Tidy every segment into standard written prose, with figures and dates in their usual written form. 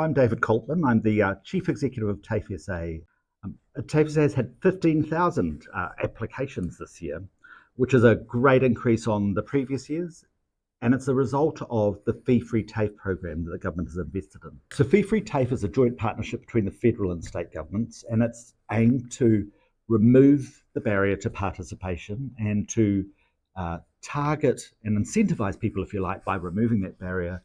I'm David Coltman. I'm the Chief Executive of TAFE SA. TAFE SA has had 15,000 applications this year, which is a great increase on the previous years. And it's a result of the fee-free TAFE program that the government has invested in. So fee-free TAFE is a joint partnership between the federal and state governments, and it's aimed to remove the barrier to participation and to target and incentivize people, if you like, by removing that barrier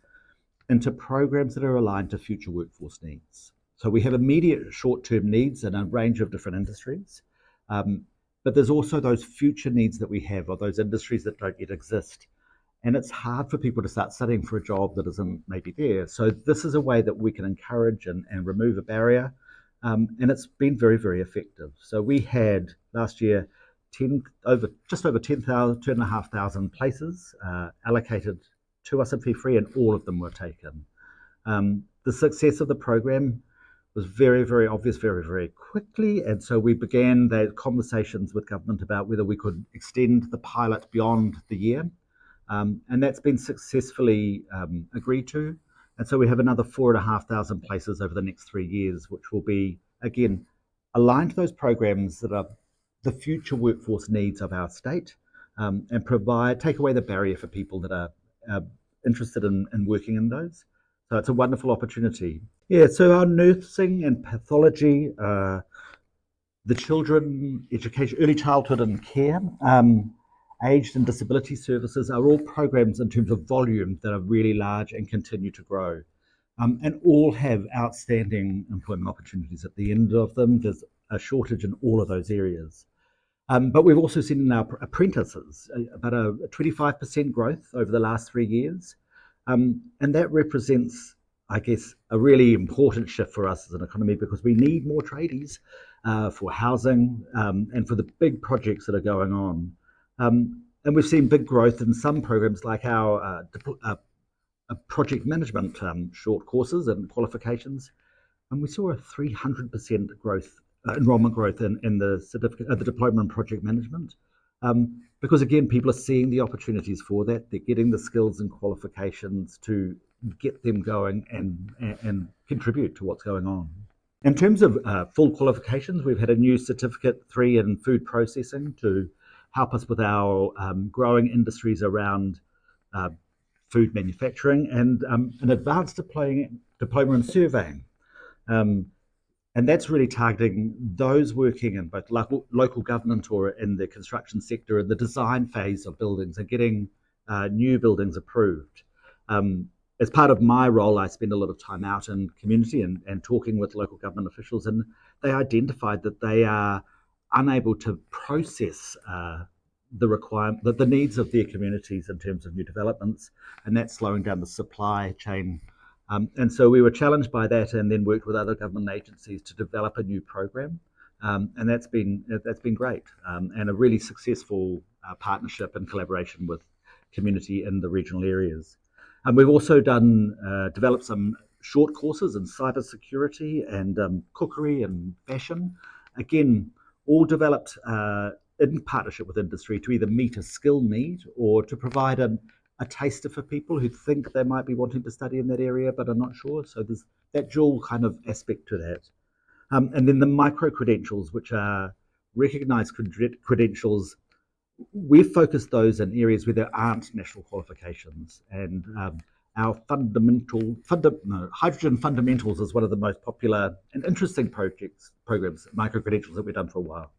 into programs that are aligned to future workforce needs. So we have immediate short-term needs in a range of different industries, but there's also those future needs that we have, or those industries that don't yet exist. And it's hard for people to start studying for a job that isn't maybe there. So this is a way that we can encourage and remove a barrier. And it's been very, very effective. So we had last year just over 10,000, 2,500 places allocated to us in fee-free, and all of them were taken. The success of the program was very, very obvious very, very quickly, and so we began the conversations with government about whether we could extend the pilot beyond the year, and that's been successfully agreed to. And so we have another 4,500 places over the next 3 years, which will be, again, aligned to those programs that are the future workforce needs of our state, and take away the barrier for people that are interested in working in those. So it's a wonderful opportunity. Yeah, so our nursing and pathology, the children education, early childhood and care, aged and disability services are all programs in terms of volume that are really large and continue to grow, and all have outstanding employment opportunities at the end of them. There's a shortage in all of those areas. But we've also seen in our apprentices about a 25% growth over the last 3 years. And that represents, I guess, a really important shift for us as an economy, because we need more tradies for housing and for the big projects that are going on. And we've seen big growth in some programs like our project management short courses and qualifications. And we saw a 300% growth. Enrollment growth in the certificate, the diploma in project management, because again, people are seeing the opportunities for that. They're getting the skills and qualifications to get them going and contribute to what's going on. In terms of full qualifications, we've had a new Certificate 3 in food processing to help us with our growing industries around food manufacturing, and an advanced diploma in surveying. And that's really targeting those working in both local government or in the construction sector in the design phase of buildings and getting new buildings approved. As part of my role, I spend a lot of time out in community and talking with local government officials, and they identified that they are unable to process the needs of their communities in terms of new developments, and that's slowing down the supply chain. And so we were challenged by that, and then worked with other government agencies to develop a new program, and that's been great, and a really successful partnership and collaboration with community in the regional areas. And we've also developed some short courses in cybersecurity and cookery and fashion, again, all developed in partnership with industry to either meet a skill need or to provide a taster for people who think they might be wanting to study in that area but are not sure. So there's that dual kind of aspect to that. And then the micro-credentials, which are recognised credentials, we've focused those in areas where there aren't national qualifications. And our Hydrogen Fundamentals is one of the most popular and interesting programs, micro-credentials, that we've done for a while.